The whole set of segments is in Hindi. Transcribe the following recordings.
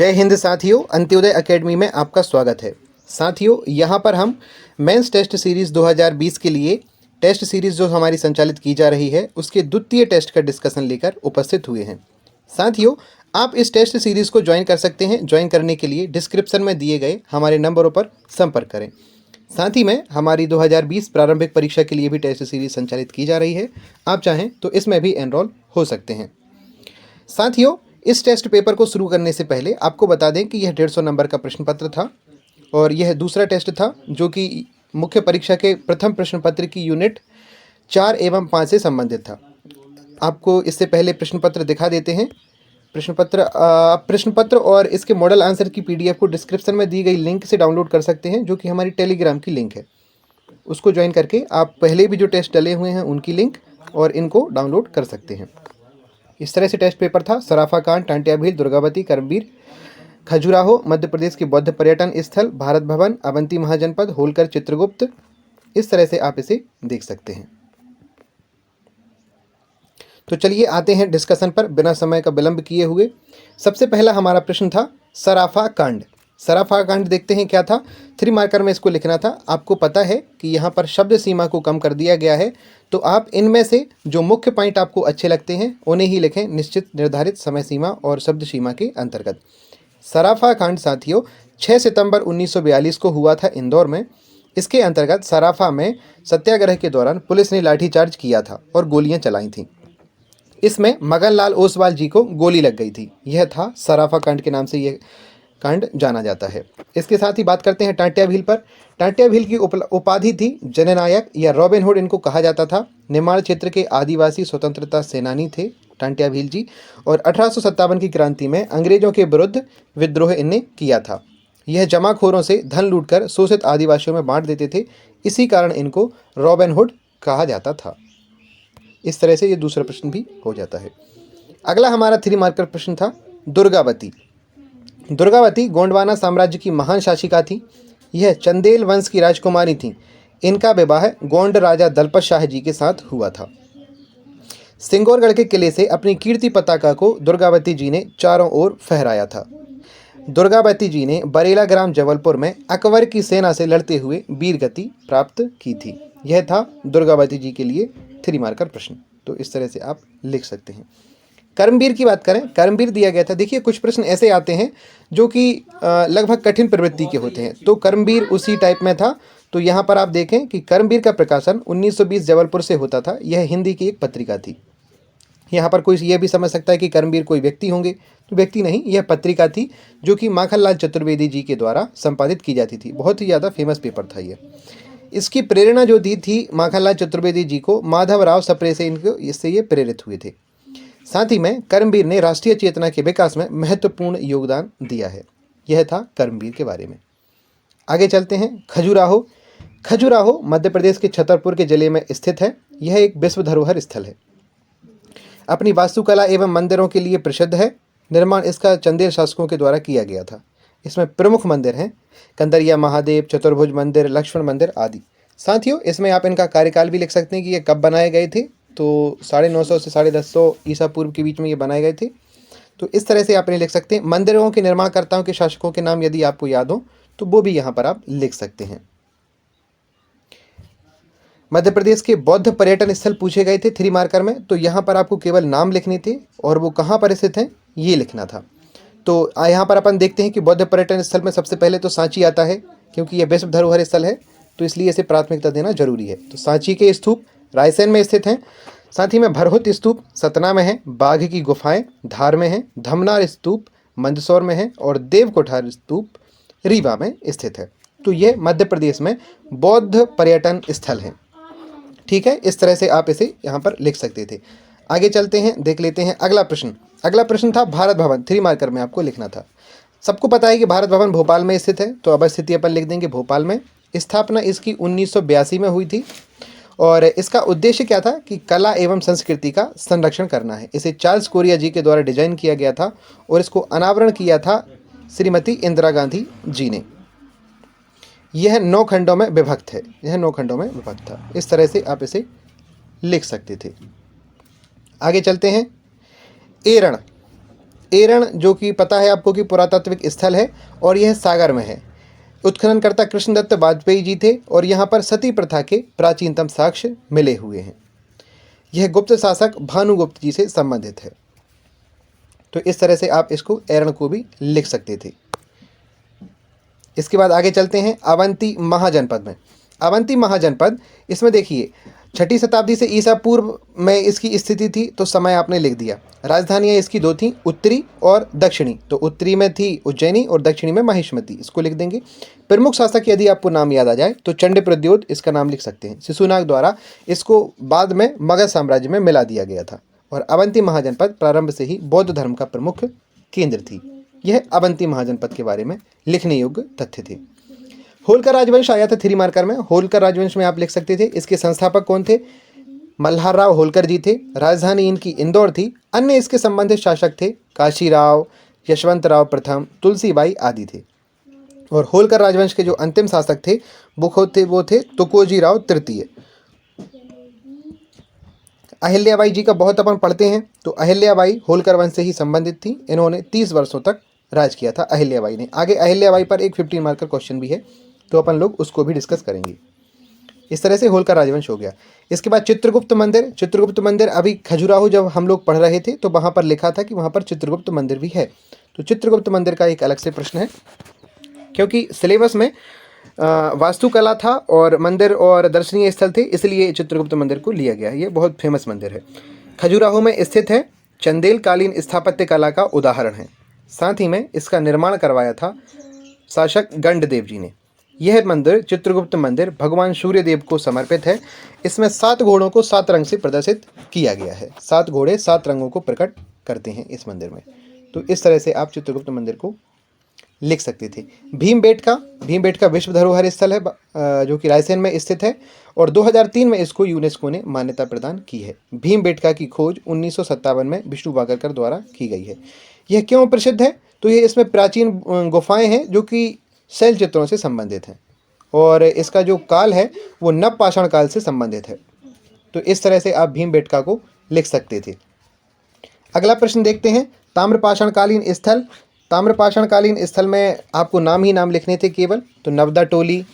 जय हिंद साथियों, अंत्योदय एकेडमी में आपका स्वागत है। साथियों, यहाँ पर हम मेंस टेस्ट सीरीज़ 2020 के लिए टेस्ट सीरीज़ जो हमारी संचालित की जा रही है उसके द्वितीय टेस्ट का डिस्कशन लेकर उपस्थित हुए हैं। साथियों, आप इस टेस्ट सीरीज़ को ज्वाइन कर सकते हैं। ज्वाइन करने के लिए डिस्क्रिप्शन में दिए गए हमारे नंबरों पर संपर्क करें। साथ ही में हमारी 2020 प्रारंभिक परीक्षा के लिए भी टेस्ट सीरीज़ संचालित की जा रही है। आप चाहें तो इसमें भी एनरोल हो सकते हैं। साथियों, इस टेस्ट पेपर को शुरू करने से पहले आपको बता दें कि यह 150 नंबर का प्रश्न पत्र था और यह दूसरा टेस्ट था जो कि मुख्य परीक्षा के प्रथम प्रश्न पत्र की यूनिट 4 एवं 5 से संबंधित था। आपको इससे पहले प्रश्न पत्र दिखा देते हैं। प्रश्न पत्र और इसके मॉडल आंसर की PDF को डिस्क्रिप्शन में दी गई लिंक से डाउनलोड कर सकते हैं, जो कि हमारी टेलीग्राम की लिंक है। उसको ज्वाइन करके आप पहले भी जो टेस्ट डले हुए हैं उनकी लिंक और इनको डाउनलोड कर सकते हैं। इस तरह से टेस्ट पेपर था। सराफा कांड, टांटिया भील, दुर्गावती, करमबीर, खजुराहो, मध्य प्रदेश के बौद्ध पर्यटन स्थल, भारत भवन, अवंती महाजनपद, होलकर, चित्रगुप्त। इस तरह से आप इसे देख सकते हैं। तो चलिए आते हैं डिस्कशन पर बिना समय का विलंब किए हुए। सबसे पहला हमारा प्रश्न था सराफा कांड। सराफा कांड देखते हैं क्या था। 3 मार्कर में इसको लिखना था। आपको पता है कि यहाँ पर शब्द सीमा को कम कर दिया गया है, तो आप इनमें से जो मुख्य पॉइंट आपको अच्छे लगते हैं उन्हें ही लिखें, निश्चित निर्धारित समय सीमा और शब्द सीमा के अंतर्गत। सराफा कांड साथियों 6 सितंबर 1942 को हुआ था इंदौर में। इसके अंतर्गत सराफा में सत्याग्रह के दौरान पुलिस ने लाठीचार्ज किया था और गोलियां चलाई थीं। इसमें मगन लाल ओसवाल जी को गोली लग गई थी। यह था सराफा कांड के नाम से यह कांड जाना जाता है। इसके साथ ही बात करते हैं टांटिया भील पर। टांटिया भील की उपाधि थी जननायक या रॉबिन हुड इनको कहा जाता था। निर्माण क्षेत्र के आदिवासी स्वतंत्रता सेनानी थे टांटिया भील जी, और 1857 की क्रांति में अंग्रेजों के विरुद्ध विद्रोह इनने किया था। यह जमाखोरों से धन लूटकर शोषित आदिवासियों में बांट देते थे। इसी कारण इनको रॉबिन हुड कहा जाता था। इस तरह से ये दूसरा प्रश्न भी हो जाता है। अगला हमारा 3 मार्कर प्रश्न था दुर्गावती। दुर्गावती गोंडवाना साम्राज्य की महान शासिका थी। यह चंदेल वंश की राजकुमारी थी। इनका विवाह गोंड राजा दलपत शाह जी के साथ हुआ था। सिंगौरगढ़ के किले से अपनी कीर्ति पताका को दुर्गावती जी ने चारों ओर फहराया था। दुर्गावती जी ने बरेला ग्राम जबलपुर में अकबर की सेना से लड़ते हुए वीरगति प्राप्त की थी। यह था दुर्गावती जी के लिए 3 मार्कर प्रश्न। तो इस तरह से आप लिख सकते हैं। कर्मवीर की बात करें, कर्मवीर दिया गया था। देखिए, कुछ प्रश्न ऐसे आते हैं जो कि लगभग कठिन प्रवृत्ति के होते हैं, तो कर्मवीर उसी टाइप में था। तो यहाँ पर आप देखें कि कर्मवीर का प्रकाशन 1920 जबलपुर से होता था। यह हिंदी की एक पत्रिका थी। यहाँ पर कोई ये भी समझ सकता है कि कर्मवीर कोई व्यक्ति होंगे, तो व्यक्ति नहीं, यह पत्रिका थी जो कि माखनलाल चतुर्वेदी जी के द्वारा संपादित की जाती थी। बहुत ही ज़्यादा फेमस पेपर था यह। इसकी प्रेरणा जो दी थी माखनलाल चतुर्वेदी जी को, माधवराव सप्रे से इससे ये प्रेरित हुए थे। साथ ही में कर्मवीर ने राष्ट्रीय चेतना के विकास में महत्वपूर्ण योगदान दिया है। यह था कर्मवीर के बारे में। आगे चलते हैं। खजुराहो। खजुराहो मध्य प्रदेश के छतरपुर के जिले में स्थित है। यह एक विश्व धरोहर स्थल है। अपनी वास्तुकला एवं मंदिरों के लिए प्रसिद्ध है। निर्माण इसका चंदेल शासकों के द्वारा किया गया था। इसमें प्रमुख मंदिर हैं कंदरिया महादेव, चतुर्भुज मंदिर, लक्ष्मण मंदिर आदि। साथियों, इसमें आप इनका कार्यकाल भी लिख सकते हैं कि ये कब बनाए गए थे। तो 950 से 1150 ईसा पूर्व के बीच में ये बनाए गए थे। तो इस तरह से आप इन्हें लिख सकते हैं। मंदिरों के निर्माणकर्ताओं के शासकों के नाम यदि आपको याद हो तो वो भी यहाँ पर आप लिख सकते हैं। मध्य प्रदेश के बौद्ध पर्यटन स्थल पूछे गए थे 3 मार्कर में, तो यहाँ पर आपको केवल नाम लिखने थे और वो कहाँ पर स्थित हैं ये लिखना था। तो यहाँ पर अपन देखते हैं कि बौद्ध पर्यटन स्थल में सबसे पहले तो सांची आता है, क्योंकि यह विश्व धरोहर स्थल है, तो इसलिए इसे प्राथमिकता देना जरूरी है। तो सांची के स्तूप रायसेन में स्थित हैं। साथ ही में भरहुत स्तूप सतना में है, बाघ की गुफाएं धार में हैं, धमनार स्तूप मंदसौर में है और देवकोठार स्तूप रीवा में स्थित है। तो ये मध्य प्रदेश में बौद्ध पर्यटन स्थल हैं। ठीक है, इस तरह से आप इसे यहाँ पर लिख सकते थे। आगे चलते हैं, देख लेते हैं अगला प्रश्न। अगला प्रश्न था भारत भवन। 3 मार्कर में आपको लिखना था। सबको पता है कि भारत भवन भोपाल में स्थित है, तो अब स्थिति अपन लिख देंगे भोपाल में। स्थापना इसकी 1982 में हुई थी और इसका उद्देश्य क्या था कि कला एवं संस्कृति का संरक्षण करना है। इसे चार्ल्स कोरिया जी के द्वारा डिजाइन किया गया था और इसको अनावरण किया था श्रीमती इंदिरा गांधी जी ने। यह 9 खंडों में विभक्त है। यह 9 खंडों में विभक्त था। इस तरह से आप इसे लिख सकते थे। आगे चलते हैं। एरण। एरण जो कि पता है आपको कि पुरातात्विक स्थल है और यह सागर में है। उत्खननकर्ता कृष्णदत्त वाजपेयी जी थे और यहाँ पर सती प्रथा के प्राचीनतम साक्ष्य मिले हुए हैं। यह गुप्त शासक भानुगुप्त जी से संबंधित है। तो इस तरह से आप इसको एरण को भी लिख सकते थे। इसके बाद आगे चलते हैं अवंती महाजनपद में। अवंती महाजनपद, इसमें देखिए 6ठी शताब्दी से ईसा पूर्व में इसकी स्थिति थी, तो समय आपने लिख दिया। राजधानियाँ इसकी दो थीं, उत्तरी और दक्षिणी। तो उत्तरी में थी उज्जैनी और दक्षिणी में महिष्मती, इसको लिख देंगे। प्रमुख शासक यदि आपको नाम याद आ जाए तो चंडप्रद्योत इसका नाम लिख सकते हैं। शिशुनाग द्वारा इसको बाद में मगध साम्राज्य में मिला दिया गया था। और अवंती महाजनपद प्रारंभ से ही बौद्ध धर्म का प्रमुख केंद्र थी। यह अवंती महाजनपद के बारे में लिखने योग्य तथ्य थे। होलकर राजवंश आया था 3 मार्कर में। होलकर राजवंश में आप लिख सकते थे, इसके संस्थापक कौन थे? मल्हारराव होलकर जी थे। राजधानी इनकी इंदौर थी। अन्य इसके संबंधित शासक थे काशीराव, यशवंतराव प्रथम, तुलसीबाई आदि थे। और होलकर राजवंश के जो अंतिम शासक थे वो थे तुकोजीराव तृतीय। अहिल्याबाई जी का बहुत अपन पढ़ते हैं, तो अहिल्याबाई होलकर वंश से ही संबंधित थी। इन्होंने 30 वर्षों तक राज किया था अहिल्याबाई ने। आगे अहिल्याबाई पर एक 15 मार्कर क्वेश्चन भी है, तो अपन लोग उसको भी डिस्कस करेंगे। इस तरह से होलकर राजवंश हो गया। इसके बाद चित्रगुप्त मंदिर। चित्रगुप्त मंदिर अभी खजुराहो जब हम लोग पढ़ रहे थे तो वहाँ पर लिखा था कि वहाँ पर चित्रगुप्त मंदिर भी है। तो चित्रगुप्त मंदिर का एक अलग से प्रश्न है, क्योंकि सिलेबस में वास्तुकला था और मंदिर और दर्शनीय स्थल थे, इसलिए चित्रगुप्त मंदिर को लिया गया। ये बहुत फेमस मंदिर है, खजुराहो में स्थित है। चंदेल कालीन स्थापत्य कला का उदाहरण है। साथ ही में इसका निर्माण करवाया था शासक गंडदेव जी ने। यह मंदिर चित्रगुप्त मंदिर भगवान सूर्यदेव को समर्पित है। इसमें 7 घोड़ों को 7 रंग से प्रदर्शित किया गया है। 7 घोड़े 7 रंगों को प्रकट करते हैं इस मंदिर में। तो इस तरह से आप चित्रगुप्त मंदिर को लिख सकते थे। भीमबेटका विश्व धरोहर स्थल है जो कि रायसेन में स्थित है और 2003 में इसको यूनेस्को ने मान्यता प्रदान की है। भीमबेटका की खोज 1957 में विष्णु वागरकर द्वारा की गई है। यह क्यों प्रसिद्ध है? तो ये इसमें प्राचीन गुफाएं हैं जो कि शैल चित्रों से संबंधित हैं और इसका जो काल है वो नवपाषाण काल से संबंधित है। तो इस तरह से आप भीमबेटका को लिख सकते थे। अगला प्रश्न देखते हैं, ताम्रपाषाणकालीन स्थल। ताम्रपाषाणकालीन स्थल में आपको नाम ही नाम लिखने थे केवल। तो नवदा टोली,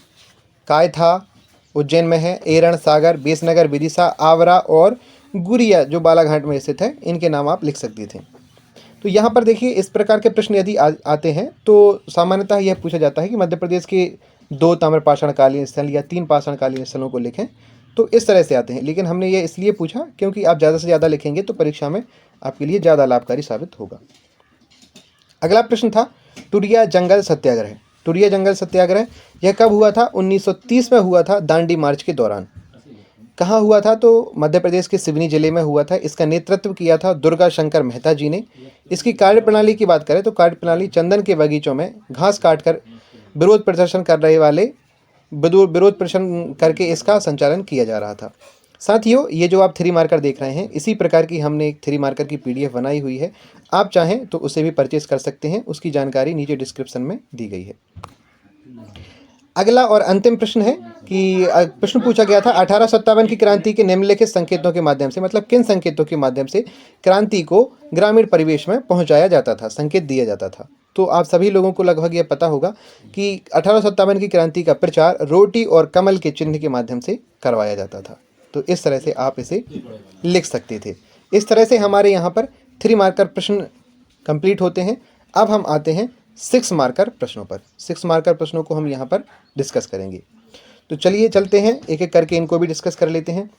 कायथा उज्जैन में है, एरण, सागर, बेसनगर, विदिशा, आवरा और गुरिया जो बालाघाट में स्थित है, इनके नाम आप लिख सकते थे। तो यहाँ पर देखिए, इस प्रकार के प्रश्न यदि आते हैं तो सामान्यतः यह पूछा जाता है कि मध्य प्रदेश के 2 ताम्रपाषाणकालीन स्थल या 3 पाषाणकालीन स्थलों को लिखें। तो इस तरह से आते हैं, लेकिन हमने ये इसलिए पूछा क्योंकि आप ज़्यादा से ज़्यादा लिखेंगे तो परीक्षा में आपके लिए ज़्यादा लाभकारी साबित होगा। अगला प्रश्न था टुरिया जंगल सत्याग्रह। टुरिया जंगल सत्याग्रह यह कब हुआ था? 1930 में हुआ था, दांडी मार्च के दौरान। कहाँ हुआ था? तो मध्य प्रदेश के सिवनी जिले में हुआ था। इसका नेतृत्व किया था दुर्गा शंकर मेहता जी ने। इसकी कार्यप्रणाली की बात करें तो कार्यप्रणाली चंदन के बगीचों में घास काटकर विरोध प्रदर्शन करके इसका संचालन किया जा रहा था। साथियों, ये जो आप 3 मार्कर देख रहे हैं, इसी प्रकार की हमने एक 3 मार्कर की PDF बनाई हुई है। आप चाहें तो उसे भी परचेस कर सकते हैं, उसकी जानकारी नीचे डिस्क्रिप्शन में दी गई है। अगला और अंतिम प्रश्न है कि प्रश्न पूछा गया था 1857 की क्रांति के निम्नलिखित संकेतों के माध्यम से, मतलब किन संकेतों के माध्यम से क्रांति को ग्रामीण परिवेश में पहुंचाया जाता था, संकेत दिया जाता था। तो आप सभी लोगों को लगभग ये पता होगा कि 1857 की क्रांति का प्रचार रोटी और कमल के चिन्ह के माध्यम से करवाया जाता था। तो इस तरह से आप इसे लिख सकते थे। इस तरह से हमारे यहाँ पर 3 मार्कर प्रश्न कंप्लीट होते हैं। अब हम आते हैं 6 मार्कर प्रश्नों पर। 6 मार्कर प्रश्नों को हम यहाँ पर डिस्कस करेंगे। तो चलिए चलते हैं, एक एक करके इनको भी डिस्कस कर लेते हैं।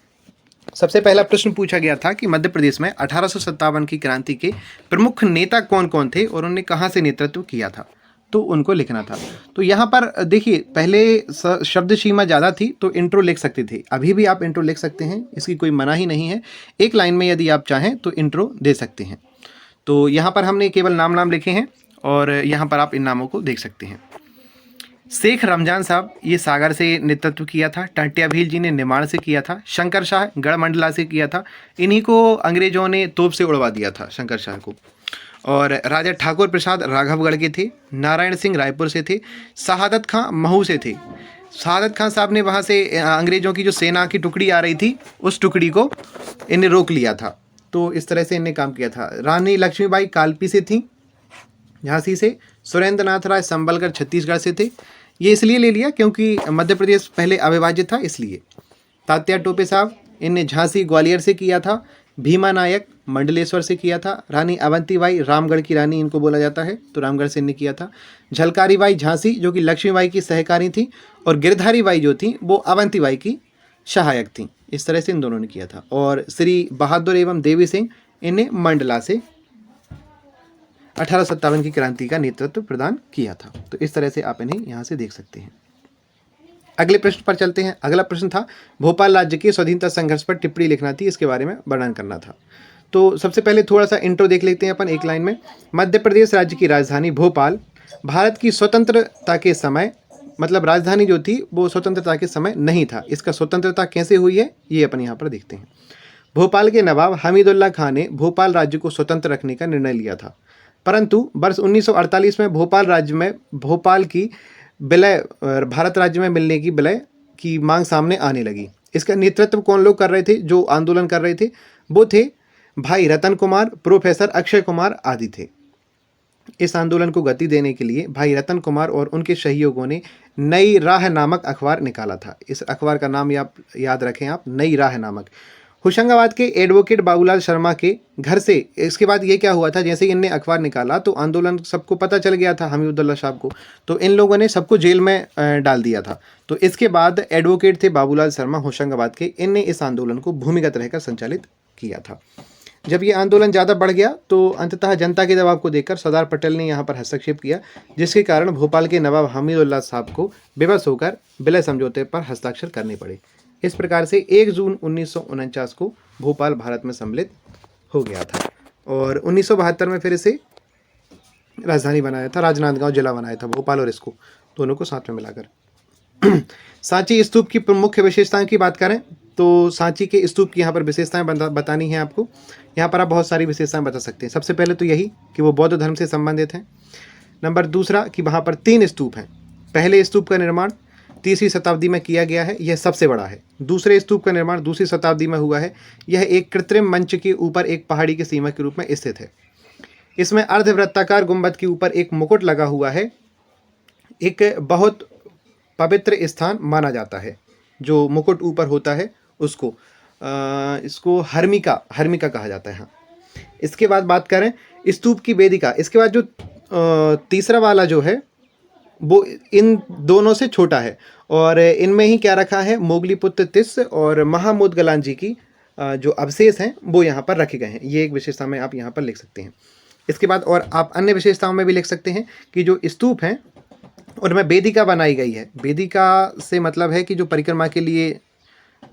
सबसे पहला प्रश्न पूछा गया था कि मध्य प्रदेश में 1857 की क्रांति के प्रमुख नेता कौन कौन थे और उन्होंने कहाँ से नेतृत्व किया था, तो उनको लिखना था। तो यहाँ पर देखिए, पहले शब्द सीमा ज़्यादा थी तो इंट्रो लिख सकते थे। अभी भी आप इंट्रो लिख सकते हैं, इसकी कोई मना ही नहीं है। एक लाइन में यदि आप चाहें तो इंट्रो दे सकते हैं। तो यहाँ पर हमने केवल नाम लिखे हैं और यहाँ पर आप इन नामों को देख सकते हैं। शेख रमजान साहब, ये सागर से नेतृत्व किया था। टाटिया भील जी ने निमाड़ से किया था। शंकर शाह गढ़मंडला से किया था। इन्हीं को अंग्रेजों ने तोप से उड़वा दिया था, शंकर शाह को। और राजा ठाकुर प्रसाद राघवगढ़ के थे। नारायण सिंह रायपुर से थे। शहादत खां महू से थे। शहादत खां साहब ने वहाँ से अंग्रेजों की जो सेना की टुकड़ी आ रही थी, उस टुकड़ी को इन्हें रोक लिया था। तो इस तरह से इनने काम किया था। रानी लक्ष्मीबाई कालपी से थी, झांसी से। सुरेंद्र नाथ राय संबलगढ़ छत्तीसगढ़ से थे। ये इसलिए ले लिया क्योंकि मध्य प्रदेश पहले अविभाजित था इसलिए। तात्या टोपे साहब, इनने झांसी ग्वालियर से किया था। भीमा नायक मंडलेश्वर से किया था। रानी अवंतीबाई रामगढ़ की रानी इनको बोला जाता है, तो रामगढ़ से इनने किया था। झलकारी बाई झांसी जो कि लक्ष्मीबाई की सहकारी थी, और गिरधारी बाई जो थी वो अवंतीबाई की सहायक थी। इस तरह से इन दोनों ने किया था। और श्री बहादुर एवं देवी सिंह, इन्हें मंडला से 1857 की क्रांति का नेतृत्व प्रदान किया था। तो इस तरह से आप इन्हें यहाँ से देख सकते हैं। अगले प्रश्न पर चलते हैं। अगला प्रश्न था भोपाल राज्य के स्वाधीनता संघर्ष पर टिप्पणी लिखना थी, इसके बारे में वर्णन करना था। तो सबसे पहले थोड़ा सा इंट्रो देख लेते हैं अपन एक लाइन में। मध्य प्रदेश राज्य की राजधानी भोपाल भारत की स्वतंत्रता के समय, मतलब राजधानी जो थी वो स्वतंत्रता के समय नहीं था। इसका स्वतंत्रता कैसे हुई है ये अपन यहाँ पर देखते हैं। भोपाल के नवाब हमीदुल्लाह खान ने भोपाल राज्य को स्वतंत्र रखने का निर्णय लिया था, परंतु वर्ष 1948 में भोपाल की विलय भारत राज्य में मिलने की विलय की मांग सामने आने लगी। इसका नेतृत्व कौन लोग कर रहे थे? जो आंदोलन कर रहे थे वो थे भाई रतन कुमार, प्रोफेसर अक्षय कुमार आदि थे। इस आंदोलन को गति देने के लिए भाई रतन कुमार और उनके सहयोगियों ने नई राह नामक अखबार निकाला था। इस अखबार का नाम याद रखें आप, नई राह नामक। होशंगाबाद के एडवोकेट बाबूलाल शर्मा के घर से। इसके बाद ये क्या हुआ था, जैसे ही इनने अखबार निकाला तो आंदोलन सबको पता चल गया था, हमीदुल्लाह साहब को, तो इन लोगों ने सबको जेल में डाल दिया था। तो इसके बाद एडवोकेट थे बाबूलाल शर्मा होशंगाबाद के, इनने इस आंदोलन को भूमिगत रहकर संचालित किया था। जब ये आंदोलन ज़्यादा बढ़ गया तो अंततः जनता के दबाव को देखकर सरदार पटेल ने यहाँ पर हस्तक्षेप किया, जिसके कारण भोपाल के नवाब हमीदुल्लाह साहब को विवश होकर विलय समझौते पर हस्ताक्षर करने पड़े। इस प्रकार से 1 जून 1949 को भोपाल भारत में सम्मिलित हो गया था, और 1972 में फिर इसे राजधानी बनाया था, राजनांदगांव जिला बनाया था, भोपाल और इसको दोनों को साथ में मिलाकर। सांची स्तूप की प्रमुख विशेषताओं की बात करें तो सांची के स्तूप की यहाँ पर विशेषताएं बतानी है आपको। यहाँ पर आप बहुत सारी विशेषताएं बता सकते हैं। सबसे पहले तो यही कि वो बौद्ध धर्म से संबंधित हैं। नंबर दूसरा कि वहाँ पर 3 स्तूप हैं। पहले स्तूप का निर्माण 3वीं शताब्दी में किया गया है, यह सबसे बड़ा है। दूसरे स्तूप का निर्माण 2वीं शताब्दी में हुआ है, यह एक कृत्रिम मंच के ऊपर एक पहाड़ी की सीमा के रूप में स्थित है। इसमें अर्धवृत्ताकार गुंबद के ऊपर एक मुकुट लगा हुआ है। एक बहुत पवित्र स्थान माना जाता है, जो मुकुट ऊपर होता है उसको इसको हर्मिका कहा जाता है। हाँ, इसके बाद बात करें स्तूप की वेदिका। इसके बाद जो तीसरा वाला जो है वो इन दोनों से छोटा है, और इनमें ही क्या रखा है, मोगलीपुत्र तिस्स और महामोदगलान जी की जो अवशेष हैं वो यहाँ पर रखे गए हैं। ये एक विशेषता में आप यहाँ पर लिख सकते हैं। इसके बाद और आप अन्य विशेषताओं में भी लिख सकते हैं कि जो स्तूप हैं उनमें वेदिका बनाई गई है। वेदिका से मतलब है कि जो परिक्रमा के लिए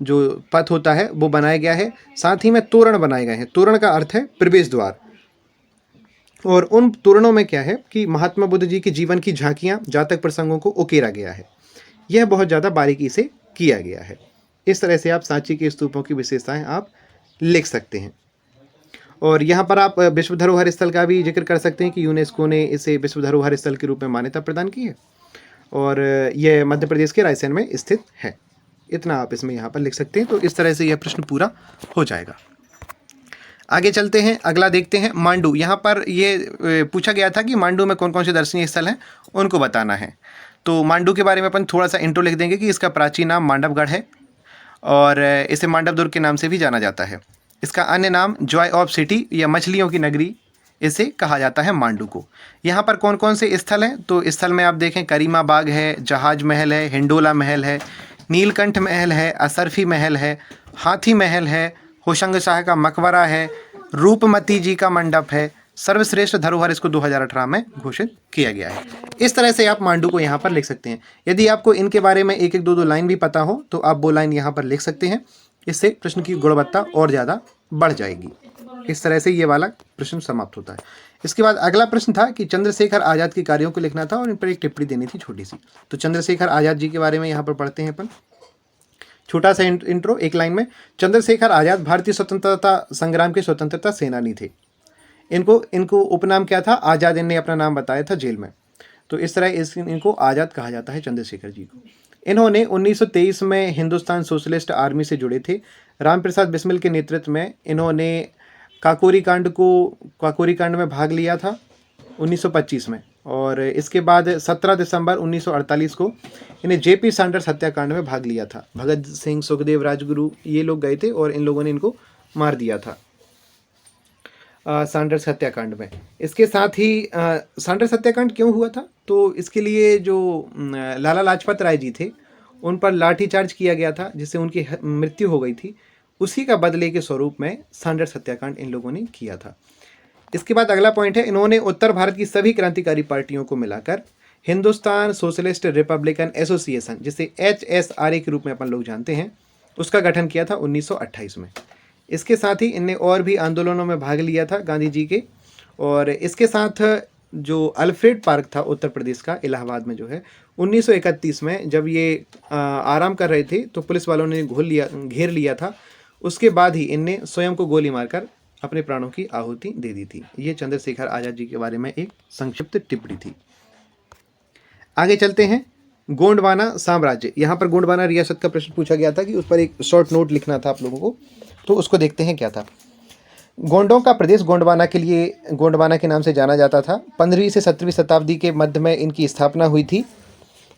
जो पथ होता है वो बनाया गया है। साथ ही में तोरण बनाए गए हैं। तोरण का अर्थ है प्रवेश द्वार, और उन तोरणों में क्या है कि महात्मा बुद्ध जी के जीवन की झांकियाँ, जातक प्रसंगों को उकेरा गया है। यह बहुत ज़्यादा बारीकी से किया गया है। इस तरह से आप सांची के स्तूपों की विशेषताएं आप लिख सकते हैं। और यहाँ पर आप विश्व धरोहर स्थल का भी जिक्र कर सकते हैं कि यूनेस्को ने इसे विश्व धरोहर स्थल के रूप में मान्यता प्रदान की है, और यह मध्य प्रदेश के रायसेन में स्थित है। इतना आप इसमें यहाँ पर लिख सकते हैं। तो इस तरह से यह प्रश्न पूरा हो जाएगा। आगे चलते हैं, अगला देखते हैं मांडू। यहाँ पर ये पूछा गया था कि मांडू में कौन कौन से दर्शनीय स्थल हैं उनको बताना है। तो मांडू के बारे में अपन थोड़ा सा इंट्रो लिख देंगे कि इसका प्राचीन नाम मांडवगढ़ है, और इसे मांडवदुर्ग के नाम से भी जाना जाता है। इसका अन्य नाम जॉय ऑफ सिटी या मछलियों की नगरी इसे कहा जाता है मांडू को। यहाँ पर कौन कौन से स्थल हैं, तो स्थल में आप देखें करीमा बाग है, जहाज महल है, हिंडोला महल है, नीलकंठ महल है, असरफी महल है, हाथी महल है, होशंग शाह का मकबरा है, रूपमती जी का मंडप है। सर्वश्रेष्ठ धरोहर इसको 2018 में घोषित किया गया है। इस तरह से आप मांडू को यहाँ पर लिख सकते हैं। यदि आपको इनके बारे में एक एक दो लाइन भी पता हो तो आप वो लाइन यहाँ पर लिख सकते हैं। इससे प्रश्न की गुणवत्ता और ज़्यादा बढ़ जाएगी। इस तरह से ये वाला प्रश्न समाप्त होता है। इसके बाद अगला प्रश्न था कि चंद्रशेखर आज़ाद के कार्यों को लिखना था और इन पर एक टिप्पणी देनी थी छोटी सी। तो चंद्रशेखर आज़ाद जी के बारे में यहाँ पर पढ़ते हैं अपन। छोटा सा इंट्रो एक लाइन में। चंद्रशेखर आज़ाद भारतीय स्वतंत्रता संग्राम के स्वतंत्रता सेनानी थे। इनको उपनाम क्या था, आज़ाद। इनने अपना नाम बताया था जेल में, तो इस तरह इनको आज़ाद कहा जाता है चंद्रशेखर जी को। इन्होंने 1923 में हिंदुस्तान सोशलिस्ट आर्मी से जुड़े थे। राम प्रसाद बिस्मिल के नेतृत्व में इन्होंने काकोरी कांड में भाग लिया था 1925 में, और इसके बाद 17 दिसंबर 1948 को इन्हें जेपी सैंडर्स हत्याकांड में भाग लिया था। भगत सिंह, सुखदेव, राजगुरु ये लोग गए थे और इन लोगों ने इनको मार दिया था सैंडर्स हत्याकांड में। इसके साथ ही सैंडर्स हत्याकांड क्यों हुआ था, तो इसके लिए जो लाला लाजपत राय जी थे उन पर लाठीचार्ज किया गया था, जिससे उनकी मृत्यु हो गई थी। उसी का बदले के स्वरूप में सैंडर्स हत्याकांड इन लोगों ने किया था। इसके बाद अगला पॉइंट है, इन्होंने उत्तर भारत की सभी क्रांतिकारी पार्टियों को मिलाकर हिंदुस्तान सोशलिस्ट रिपब्लिकन एसोसिएशन, जिसे HSRA के रूप में अपन लोग जानते हैं, उसका गठन किया था 1928 में। इसके साथ ही इनने और भी आंदोलनों में भाग लिया था गांधी जी के। और इसके साथ जो अल्फ्रेड पार्क था उत्तर प्रदेश का, इलाहाबाद में जो है, 1931 में जब ये आराम कर रहे थे तो पुलिस वालों ने घेर लिया था। उसके बाद ही इनने स्वयं को गोली मारकर अपने प्राणों की आहुति दे दी थी। ये चंद्रशेखर आज़ाद जी के बारे में एक संक्षिप्त टिप्पणी थी। आगे चलते हैं, गोंडवाना साम्राज्य। यहाँ पर गोंडवाना रियासत का प्रश्न पूछा गया था कि उस पर एक शॉर्ट नोट लिखना था आप लोगों को, तो उसको देखते हैं क्या था। गोंडों का प्रदेश गोंडवाना के लिए गोंडवाना के नाम से जाना जाता था। 15वीं से 17वीं शताब्दी के मध्य में इनकी स्थापना हुई थी।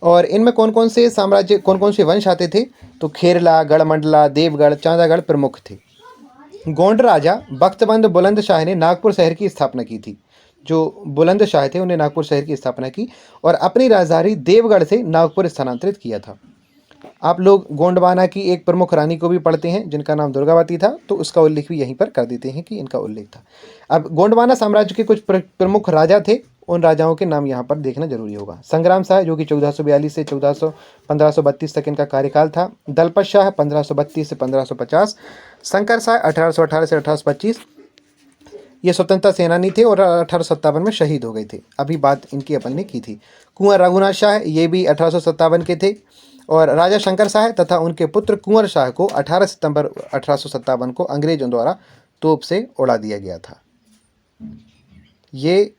और इनमें कौन कौन से वंश आते थे, तो खेरला, गढ़मंडला, देवगढ़, चांदागढ़ प्रमुख थे। गोंड राजा बख्तबंद बुलंद शाह ने नागपुर शहर की स्थापना की थी। जो बुलंद शाह थे उन्हें नागपुर शहर की स्थापना की और अपनी राजधानी देवगढ़ से नागपुर स्थानांतरित किया था। आप लोग गोंडवाना की एक प्रमुख रानी को भी पढ़ते हैं जिनका नाम दुर्गावती था, तो उसका उल्लेख भी यहीं पर कर देते हैं कि इनका उल्लेख था। अब गोंडवाना साम्राज्य के कुछ प्रमुख राजा थे, उन राजाओं के नाम यहाँ पर देखना जरूरी होगा। संग्राम शाह जो कि 1442 से 1532 तक इनका कार्यकाल था। दलपत शाह 1532 से 1550। शंकर शाह 1818 से 1825। ये स्वतंत्रता सेनानी थे और 1857 में शहीद हो गए थे। अभी बात इनकी अपन ने की थी। कुंवर रघुनाथ शाह ये भी 1857 के थे। और राजा शंकर शाह तथा उनके पुत्र कुंवर शाह को 18 सितंबर 1857 को अंग्रेजों द्वारा तोप से उड़ा दिया गया था। ये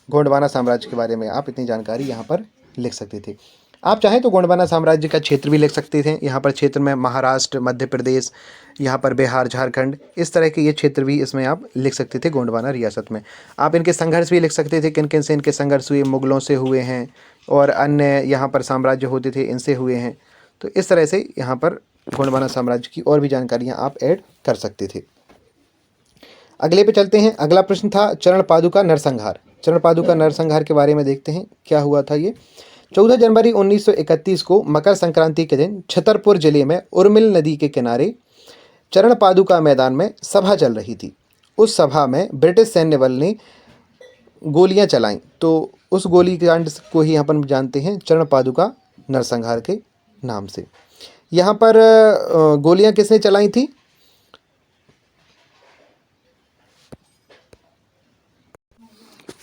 गोंडवाना साम्राज्य के बारे में आप इतनी जानकारी यहाँ पर लिख सकते थे। आप चाहें तो गोंडवाना साम्राज्य का क्षेत्र भी लिख सकते थे। यहाँ पर क्षेत्र में महाराष्ट्र, मध्य प्रदेश, यहाँ पर बिहार, झारखंड, इस तरह के ये क्षेत्र भी इसमें आप लिख सकते थे गोंडवाना रियासत में। आप इनके संघर्ष भी लिख सकते थे, किन किन से इनके संघर्ष हुए, मुगलों से हुए हैं और अन्य यहाँ पर साम्राज्य होते थे इनसे हुए हैं। तो इस तरह से यहाँ पर गोंडवाना साम्राज्य की और भी जानकारियाँ आप ऐड कर सकते थे। अगले पे चलते हैं। अगला प्रश्न था चरण पादुका नरसंहार। चरण पादुका नरसंहार के बारे में देखते हैं क्या हुआ था। ये 14 जनवरी 1931 को मकर संक्रांति के दिन छतरपुर जिले में उर्मिल नदी के किनारे चरण पादुका मैदान में सभा चल रही थी। उस सभा में ब्रिटिश सैन्य बल ने गोलियां चलाईं। तो उस गोलीकांड को ही यहाँ पर जानते हैं चरण पादुका नरसंहार के नाम से। यहाँ पर गोलियां किसने चलाई थी,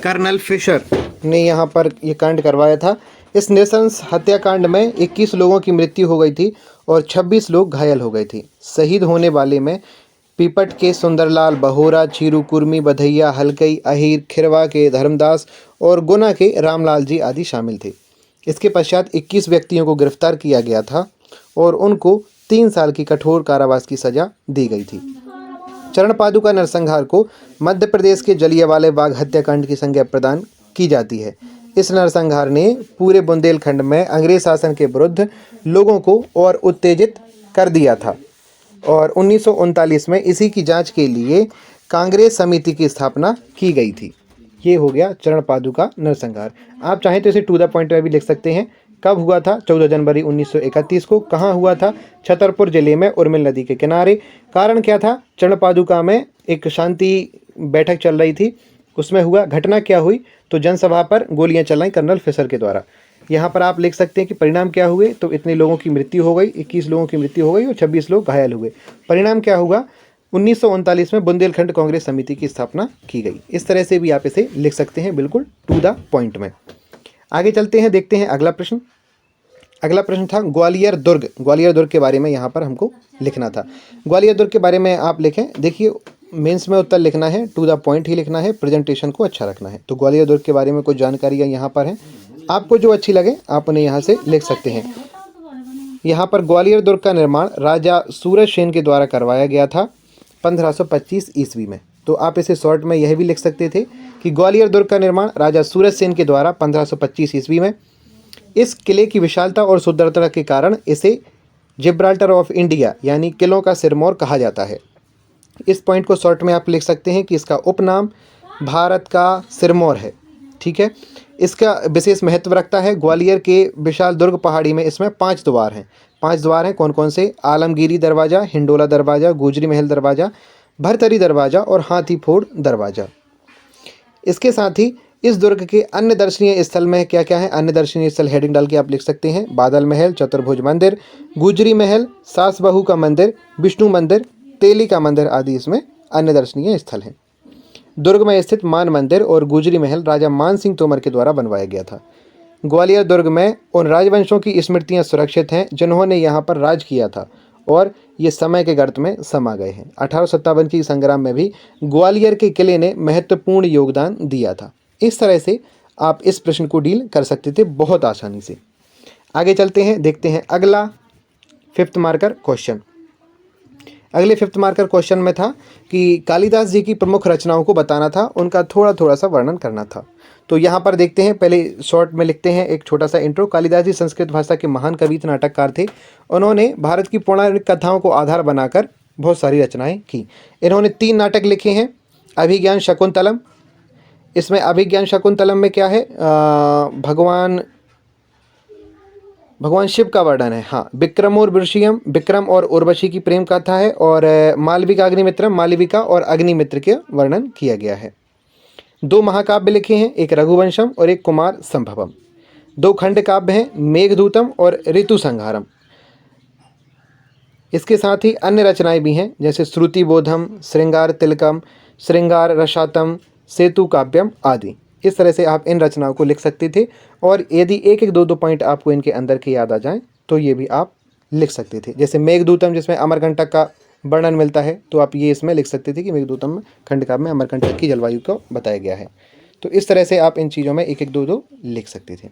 कर्नल फिशर ने यहाँ पर यह कांड करवाया था। इस नृशंस हत्याकांड में 21 लोगों की मृत्यु हो गई थी और 26 लोग घायल हो गए थे। शहीद होने वाले में पीपट के सुंदरलाल, बहोरा, चीरू कुर्मी, बधैया, हलकई, अहीर, खिरवा के धर्मदास और गुना के रामलाल जी आदि शामिल थे। इसके पश्चात 21 व्यक्तियों को गिरफ्तार किया गया था और उनको 3 साल की कठोर कारावास की सजा दी गई थी। चरण पादुका नरसंहार को मध्य प्रदेश के जलियांवाला बाग हत्याकांड की संज्ञा प्रदान की जाती है। इस नरसंहार ने पूरे बुंदेलखंड में अंग्रेज शासन के विरुद्ध लोगों को और उत्तेजित कर दिया था और 1939 में इसी की जांच के लिए कांग्रेस समिति की स्थापना की गई थी। ये हो गया चरण पादुका नरसंहार। आप चाहें तो इसे टू द पॉइंट में भी लिख सकते हैं। कब हुआ था, 14 जनवरी 1931 को। कहाँ हुआ था, छतरपुर जिले में उर्मिल नदी के किनारे। कारण क्या था, चरण पादुका में एक शांति बैठक चल रही थी, उसमें हुआ। घटना क्या हुई, तो जनसभा पर गोलियां चलाई कर्नल फिशर के द्वारा। यहाँ पर आप लिख सकते हैं कि परिणाम क्या हुए, तो इतने लोगों की मृत्यु हो गई, 21 लोगों की मृत्यु हो गई और 26 लोग घायल हुए। परिणाम क्या हुआ, 1939 में बुंदेलखंड कांग्रेस समिति की स्थापना की गई। इस तरह से भी आप इसे लिख सकते हैं, बिल्कुल टू द पॉइंट में। आगे चलते हैं, देखते हैं अगला प्रश्न। अगला प्रश्न था ग्वालियर दुर्ग। ग्वालियर दुर्ग के बारे में यहाँ पर हमको लिखना था। ग्वालियर दुर्ग के बारे में आप लिखें। देखिए, मेंस में उत्तर लिखना है, टू द पॉइंट ही लिखना है, प्रेजेंटेशन को अच्छा रखना है। तो ग्वालियर दुर्ग के बारे में कुछ जानकारियाँ यहाँ पर हैं, आपको जो अच्छी लगे आप उन्हें यहाँ से लिख सकते हैं। यहाँ पर ग्वालियर दुर्ग का निर्माण राजा सूरज सेन के द्वारा करवाया गया था 1525 ईस्वी में। तो तो आप इसे शॉर्ट में यह भी लिख सकते थे कि ग्वालियर दुर्ग का निर्माण राजा सूरज सेन के द्वारा 1525 ईस्वी में। इस किले की विशालता और सुंदरता के कारण इसे जिब्राल्टर ऑफ इंडिया यानी किलों का सिरमौर कहा जाता है। इस पॉइंट को शॉर्ट में आप लिख सकते हैं कि इसका उपनाम भारत का सिरमौर है। ठीक है, इसका विशेष महत्व रखता है। ग्वालियर के विशाल दुर्ग पहाड़ी में इसमें 5 द्वार हैं। 5 द्वार हैं, कौन कौन से? आलमगीरी दरवाज़ा, हिंडोला दरवाज़ा, गुजरी महल दरवाज़ा, भरतरी दरवाज़ा और हाथी फोड़ दरवाज़ा। इसके साथ ही इस दुर्ग के अन्य दर्शनीय स्थल में क्या क्या है? अन्य दर्शनीय स्थल हेडिंग डाल के आप लिख सकते हैं। बादल महल, चतुर्भुज मंदिर, गुजरी महल, सास बहू का मंदिर, विष्णु मंदिर, तेली का मंदिर आदि इसमें अन्य दर्शनीय स्थल हैं। दुर्ग में स्थित मान मंदिर और गुजरी महल राजा मान सिंह तोमर के द्वारा बनवाया गया था। ग्वालियर दुर्ग में उन राजवंशों की स्मृतियां सुरक्षित हैं जिन्होंने यहाँ पर राज किया था और ये समय के गर्त में समा गए हैं। 1857 की संग्राम में भी ग्वालियर के किले ने महत्वपूर्ण योगदान दिया था। इस तरह से आप इस प्रश्न को डील कर सकते थे बहुत आसानी से। आगे चलते हैं, देखते हैं अगला 5th मार्कर क्वेश्चन। अगले 5th मार्कर क्वेश्चन में था कि कालिदास जी की प्रमुख रचनाओं को बताना था, उनका थोड़ा सा वर्णन करना था। तो यहाँ पर देखते हैं, पहले शॉर्ट में लिखते हैं एक छोटा सा इंट्रो। कालिदास जी संस्कृत भाषा के महान कवि नाटककार थे। उन्होंने भारत की पौराणिक कथाओं को आधार बनाकर बहुत सारी रचनाएं की। इन्होंने 3 नाटक लिखे हैं। अभिज्ञान शकुंतलम, इसमें अभिज्ञान शकुंतलम में क्या है? भगवान शिव का वर्णन है। हाँ, विक्रम और विक्रम, विक्रम और उर्वशी की प्रेम कथा है। और मालविका अग्निमित्रम, मालविका और अग्निमित्र के वर्णन किया गया है। 2 महाकाव्य लिखे हैं, एक रघुवंशम और एक कुमार संभवम। 2 खंड काव्य हैं, मेघदूतम और ऋतु संहारम। इसके साथ ही अन्य रचनाएं भी हैं, जैसे श्रुति बोधम, श्रृंगार तिलकम, श्रृंगार रसातम, सेतु काव्यम आदि। इस तरह से आप इन रचनाओं को लिख सकते थे। और यदि एक 2 पॉइंट आपको इनके अंदर के याद आ जाएं तो ये भी आप लिख सकते थे। जैसे मेघदूतम जिसमें अमरकंटक का वर्णन मिलता है, तो आप ये इसमें लिख सकते थे कि मेघदूतम में खंडकाव्य में अमरकंटक की जलवायु को बताया गया है। तो इस तरह से आप इन चीज़ों में 1-2 लिख सकते थे।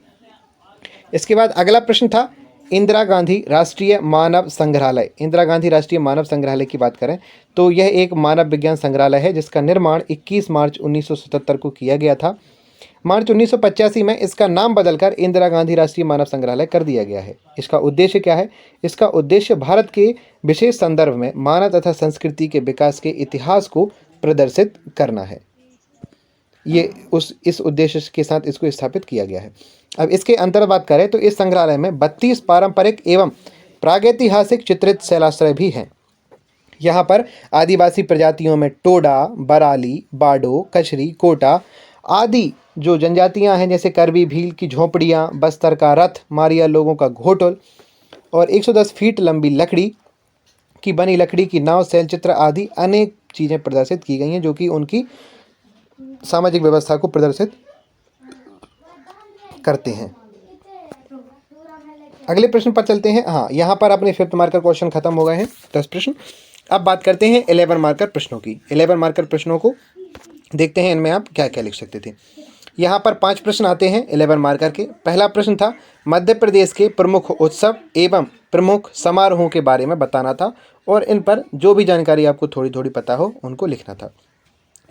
इसके बाद अगला प्रश्न था इंदिरा गांधी राष्ट्रीय मानव संग्रहालय। इंदिरा गांधी राष्ट्रीय मानव संग्रहालय की बात करें तो यह एक मानव विज्ञान संग्रहालय है जिसका निर्माण 21 मार्च 1977 को किया गया था। मार्च 1985 में इसका नाम बदलकर इंदिरा गांधी राष्ट्रीय मानव संग्रहालय कर दिया गया है। इसका उद्देश्य क्या है? इसका उद्देश्य भारत के विशेष संदर्भ में मानव तथा संस्कृति के विकास के इतिहास को प्रदर्शित करना है। ये इस उद्देश्य के साथ इसको स्थापित किया गया है। अब इसके अंतर्गत बात करें तो इस संग्रहालय में 32 पारंपरिक एवं प्रागैतिहासिक चित्रित शैलाश्रय भी हैं। यहाँ पर आदिवासी प्रजातियों में टोडा, बराली, बाडो, कचरी, कोटा आदि जो जनजातियां हैं, जैसे करवी भील की झोपड़ियां, बस्तर का रथ, मारिया लोगों का घोटल और 110 फीट लंबी लकड़ी की बनी लकड़ी की नाव, शैलचित्र आदि अनेक चीज़ें प्रदर्शित की गई हैं जो कि उनकी सामाजिक व्यवस्था को प्रदर्शित करते हैं। अगले प्रश्न पर चलते हैं। हाँ, यहाँ पर अपने 5th मार्कर क्वेश्चन खत्म हो गए हैं, 10 प्रश्न। अब बात करते हैं 11 मार्कर प्रश्नों की। 11 मार्कर प्रश्नों को देखते हैं, इनमें आप क्या क्या लिख सकते थे। यहाँ पर 5 प्रश्न आते हैं 11 मार्कर के। पहला प्रश्न था मध्य प्रदेश के प्रमुख उत्सव एवं प्रमुख समारोहों के बारे में बताना था और इन पर जो भी जानकारी आपको थोड़ी थोड़ी पता हो उनको लिखना था।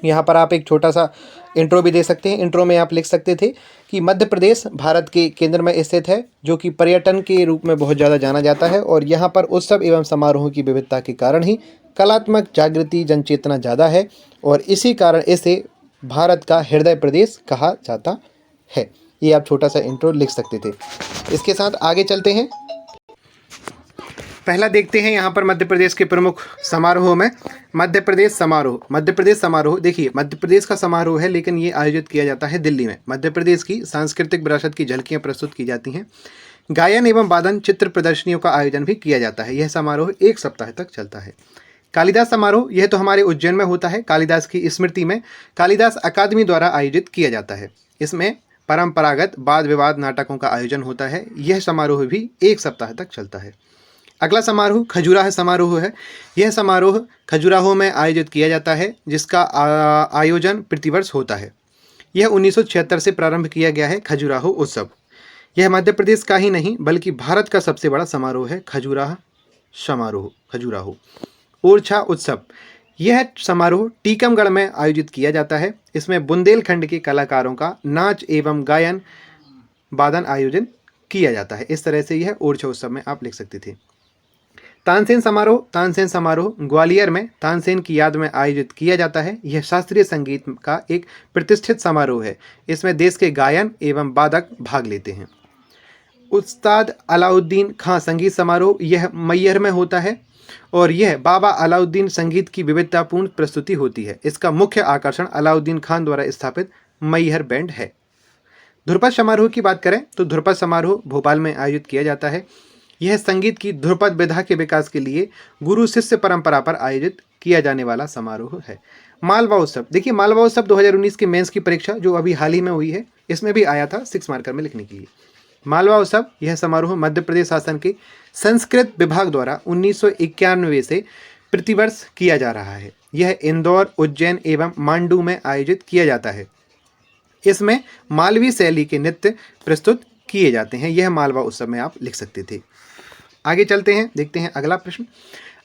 यहाँ पर आप एक छोटा सा इंट्रो भी दे सकते हैं। इंट्रो में आप लिख सकते थे कि मध्य प्रदेश भारत के केंद्र में स्थित है जो कि पर्यटन के रूप में बहुत ज़्यादा जाना जाता है और यहाँ पर उत्सव एवं समारोहों की विविधता के कारण ही कलात्मक जागृति जनचेतना ज़्यादा है और इसी कारण इसे भारत का हृदय प्रदेश कहा जाता है। ये आप छोटा सा इंट्रो लिख सकते थे। इसके साथ आगे चलते हैं। पहला देखते हैं यहाँ पर मध्य प्रदेश के प्रमुख समारोहों में मध्य प्रदेश समारोह। देखिए, मध्य प्रदेश का समारोह है लेकिन ये आयोजित किया जाता है दिल्ली में। मध्य प्रदेश की सांस्कृतिक विरासत की झलकियाँ प्रस्तुत की जाती हैं। गायन एवं वादन चित्र प्रदर्शनियों का आयोजन भी किया जाता है। यह समारोह 1 सप्ताह तक चलता है। कालिदास समारोह, यह तो हमारे उज्जैन में होता है। कालिदास की स्मृति में कालिदास अकादमी द्वारा आयोजित किया जाता है। इसमें परंपरागत वाद विवाद नाटकों का आयोजन होता है। यह समारोह भी 1 सप्ताह तक चलता है। अगला समारोह खजुराहो समारोह है। यह समारोह खजुराहो में आयोजित किया जाता है जिसका आयोजन प्रतिवर्ष होता है। यह 1976 से प्रारंभ किया गया है खजुराहो उत्सव। यह मध्य प्रदेश का ही नहीं बल्कि भारत का सबसे बड़ा समारोह है खजुराहो। ओरछा उत्सव, यह समारोह टीकमगढ़ में आयोजित किया जाता है। इसमें बुंदेलखंड के कलाकारों का नाच एवं गायन वादन आयोजन किया जाता है। इस तरह से यह ओरछा उत्सव में आप लिख सकते थे। तानसेन समारोह ग्वालियर में तानसेन की याद में आयोजित किया जाता है। यह शास्त्रीय संगीत का एक प्रतिष्ठित समारोह है। इसमें देश के गायन एवं वादक भाग लेते हैं। उस्ताद अलाउद्दीन खां संगीत समारोह, यह मैहर में होता है और यह बाबा अलाउद्दीन संगीत की विविधतापूर्ण प्रस्तुति होती है। इसका मुख्य आकर्षण अलाउद्दीन खान द्वारा स्थापित मैहर बैंड है। ध्रुपद समारोह की बात करें तो ध्रुपद समारोह भोपाल में आयोजित किया जाता है। यह संगीत की ध्रुपद विधा के विकास के लिए गुरु शिष्य परंपरा पर आयोजित किया जाने वाला समारोह है। मालवा उत्सव, देखिए मालवा उत्सव 2019 के मेंस की परीक्षा जो अभी हाल ही में हुई है, इसमें भी आया था 6 मार्कर में लिखने के लिए। मालवा उत्सव यह समारोह मध्य प्रदेश शासन के संस्कृत विभाग द्वारा 1991 से प्रतिवर्ष किया जा रहा है। यह इंदौर, उज्जैन एवं मांडू में आयोजित किया जाता है। इसमें मालवी शैली के नृत्य प्रस्तुत किए जाते हैं। यह मालवा उत्सव में आप लिख सकते थे। आगे चलते हैं, देखते हैं अगला प्रश्न।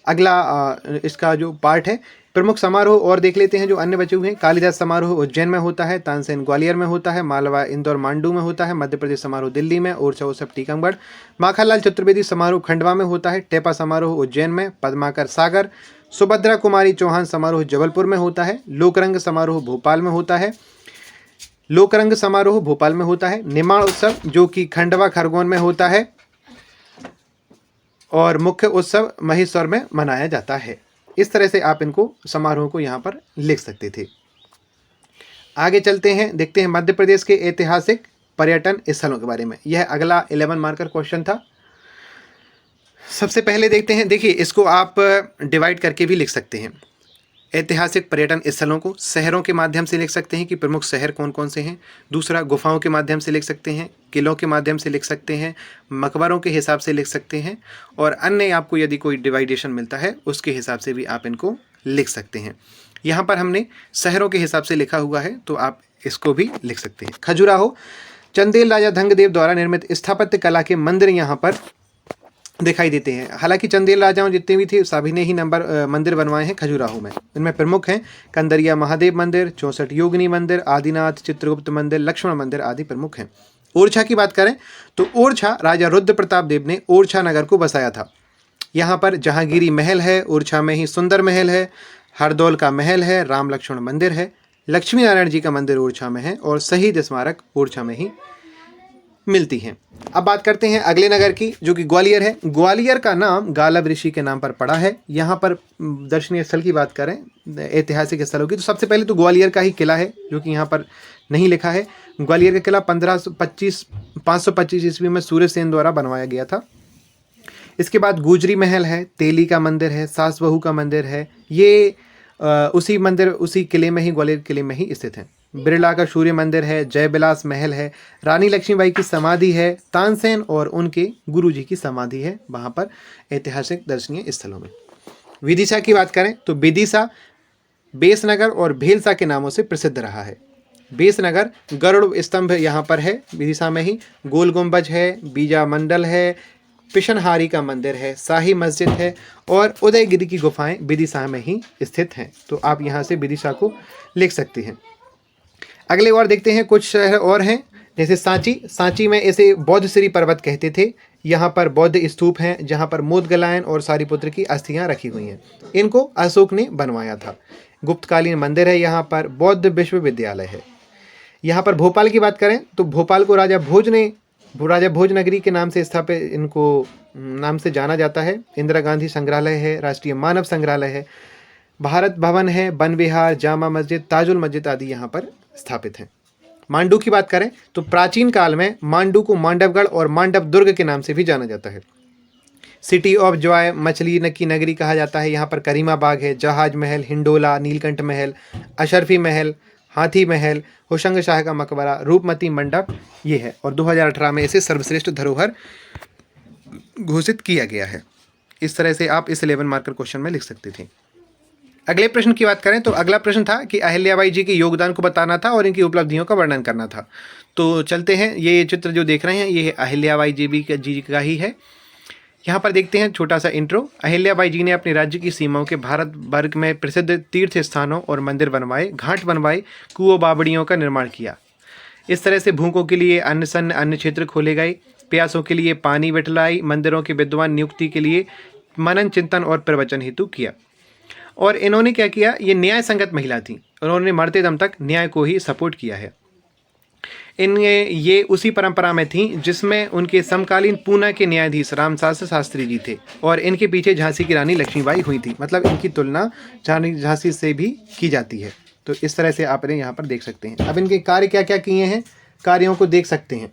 अगला इसका जो पार्ट है, प्रमुख समारोह और देख लेते हैं जो अन्य बचे हुए हैं। कालिदास समारोह उज्जैन में होता है, तानसेन ग्वालियर में होता है, मालवा इंदौर मांडू में होता है, मध्य प्रदेश समारोह दिल्ली में, ओरछा उत्सव टीकमगढ़, माखनलाल चतुर्वेदी समारोह खंडवा में होता है, टेपा समारोह उज्जैन में, पद्माकर सागर, सुभद्रा कुमारी चौहान समारोह जबलपुर में होता है, लोकरंग समारोह भोपाल में होता है, निमाड़ उत्सव जो कि खंडवा खरगोन में होता है और मुख्य उत्सव महेश्वर में मनाया जाता है। इस तरह से आप इनको समारोह को यहाँ पर लिख सकते थे। आगे चलते हैं, देखते हैं मध्य प्रदेश के ऐतिहासिक पर्यटन स्थलों के बारे में। यह अगला 11 मार्कर क्वेश्चन था। सबसे पहले देखते हैं, देखिए इसको आप डिवाइड करके भी लिख सकते हैं। ऐतिहासिक पर्यटन स्थलों को शहरों के माध्यम से लिख सकते हैं कि प्रमुख शहर कौन कौन से हैं। दूसरा, गुफाओं के माध्यम से लिख सकते हैं, किलों के माध्यम से लिख सकते हैं, मकबरों के हिसाब से लिख सकते हैं और अन्य आपको यदि कोई डिवाइडेशन मिलता है उसके हिसाब से भी आप इनको लिख सकते हैं। यहाँ पर हमने शहरों के हिसाब से लिखा हुआ है तो आप इसको भी लिख सकते हैं। खजुराहो, चंदेल राजा धंगदेव द्वारा निर्मित स्थापत्य कला के मंदिर यहाँ पर दिखाई देते हैं। हालांकि चंदेल राजाओं जितने भी थे सभी ने ही मंदिर बनवाए हैं खजुराहो में। इनमें प्रमुख हैं कंदरिया महादेव मंदिर, 64 योगिनी मंदिर, आदिनाथ, चित्रगुप्त मंदिर, लक्ष्मण मंदिर आदि प्रमुख हैं। ओरछा की बात करें तो ओरछा राजा रुद्र प्रताप देव ने ओरछा नगर को बसाया था। यहाँ पर जहांगीरी महल है, ओरछा में ही सुंदर महल है, हरदौल का महल है, राम लक्ष्मण मंदिर है, लक्ष्मी नारायण जी का मंदिर ओरछा में है और शहीद स्मारक ओरछा में ही मिलती हैं। अब बात करते हैं अगले नगर की जो कि ग्वालियर है। ग्वालियर का नाम गालब ऋषि के नाम पर पड़ा है। यहाँ पर दर्शनीय स्थल की बात करें ऐतिहासिक स्थलों की तो सबसे पहले तो ग्वालियर का ही किला है जो कि यहाँ पर नहीं लिखा है। ग्वालियर का किला 525 ईस्वी में सूर्यसेन द्वारा बनवाया गया था। इसके बाद गुजरी महल है, तेली का मंदिर है, सास बहू का मंदिर है। ये उसी किले में ही, ग्वालियर किले में ही स्थित है। बिरला का सूर्य मंदिर है, जयविलास महल है, रानी लक्ष्मीबाई की समाधि है, तानसेन और उनके गुरुजी की समाधि है वहाँ पर ऐतिहासिक दर्शनीय स्थलों में। विदिशा की बात करें तो विदिशा बेसनगर और भेलसा के नामों से प्रसिद्ध रहा है। बेसनगर गरुड़ स्तंभ यहाँ पर है विदिशा में ही, गोल गुंबज है, बीजा मंडल है, पिशनहारी का मंदिर है, शाही मस्जिद है और उदयगिरी की गुफाएं विदिशा में ही स्थित हैं। तो आप यहाँ से विदिशा को लिख सकते हैं। अगले और देखते हैं कुछ शहर और हैं जैसे सांची में इसे बौद्धश्री पर्वत कहते थे। यहाँ पर बौद्ध स्तूप हैं जहाँ पर मोदगलायन और सारिपुत्र की अस्थियाँ रखी हुई हैं। इनको अशोक ने बनवाया था। गुप्तकालीन मंदिर है, यहाँ पर बौद्ध विश्वविद्यालय है। यहाँ पर भोपाल की बात करें तो भोपाल को राजा भोज नगरी के नाम से स्थापित इनको नाम से जाना जाता है। इंदिरा गांधी संग्रहालय है, राष्ट्रीय मानव संग्रहालय है, भारत भवन है, वन विहार, जामा मस्जिद, ताजुल मस्जिद आदि यहाँ पर स्थापित हैं। मांडू की बात करें तो प्राचीन काल में मांडू को मांडवगढ़ और मांडव दुर्ग के नाम से भी जाना जाता है। सिटी ऑफ जॉय, मछली की नगरी कहा जाता है। यहाँ पर करीमा बाग है, जहाज महल, हिंडोला, नीलकंठ महल, अशरफी महल, हाथी महल, होशंग शाह का मकबरा, रूपमती मंडप ये है और 2018 में इसे सर्वश्रेष्ठ धरोहर घोषित किया गया है। इस तरह से आप इस 11 मार्कर क्वेश्चन में लिख सकते थे। अगले प्रश्न की बात करें तो अगला प्रश्न था कि अहिल्याबाई जी के योगदान को बताना था और इनकी उपलब्धियों का वर्णन करना था। तो चलते हैं, ये चित्र जो देख रहे हैं ये अहिल्याबाई जी का ही है। यहाँ पर देखते हैं छोटा सा इंट्रो। अहिल्याबाई जी ने अपने राज्य की सीमाओं के भारत वर्ग में प्रसिद्ध तीर्थ स्थानों और मंदिर बनवाए, घाट बनवाए, कुओं बावड़ियों का निर्माण किया। इस तरह से भूखों के लिए अन्न सन्न अन्य क्षेत्र खोले गए, प्यासों के लिए पानी बिठलाई, मंदिरों के विद्वान नियुक्ति के लिए मनन चिंतन और प्रवचन हेतु किया। और इन्होंने क्या किया, ये न्याय संगत महिला थी, उन्होंने मरते दम तक न्याय को ही सपोर्ट किया है। ये उसी परंपरा में थी जिसमें उनके समकालीन पूना के न्यायाधीश रामशास्त्री शास्त्री जी थे और इनके पीछे झांसी की रानी लक्ष्मीबाई हुई थी। मतलब इनकी तुलना झांसी से भी की जाती है। तो इस तरह से आप इन्हें यहाँ पर देख सकते हैं। अब इनके कार्य क्या क्या किए हैं, कार्यों को देख सकते हैं।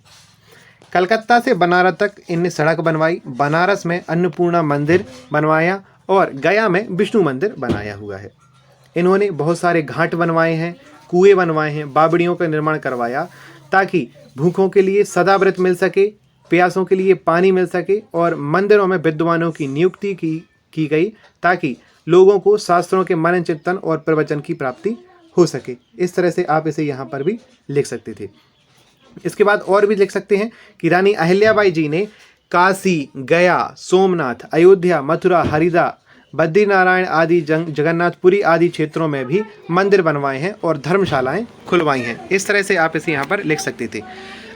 कलकत्ता से बनारस तक इनने सड़क बनवाई, बनारस में अन्नपूर्णा मंदिर बनवाया और गया में विष्णु मंदिर बनाया हुआ है। इन्होंने बहुत सारे घाट बनवाए हैं, कुएं बनवाए हैं, बावड़ियों का निर्माण करवाया ताकि भूखों के लिए सदाव्रत मिल सके, प्यासों के लिए पानी मिल सके और मंदिरों में विद्वानों की नियुक्ति की गई ताकि लोगों को शास्त्रों के मनन चिंतन और प्रवचन की प्राप्ति हो सके। इस तरह से आप इसे यहाँ पर भी लिख सकते थे। इसके बाद और भी लिख सकते हैं कि रानी अहिल्याबाई जी ने काशी, गया, सोमनाथ, अयोध्या, मथुरा, हरिद्वार, बद्रीनारायण आदि जगन्नाथपुरी आदि क्षेत्रों में भी मंदिर बनवाए हैं और धर्मशालाएं खुलवाई हैं। इस तरह से आप इसे यहाँ पर लिख सकते थे।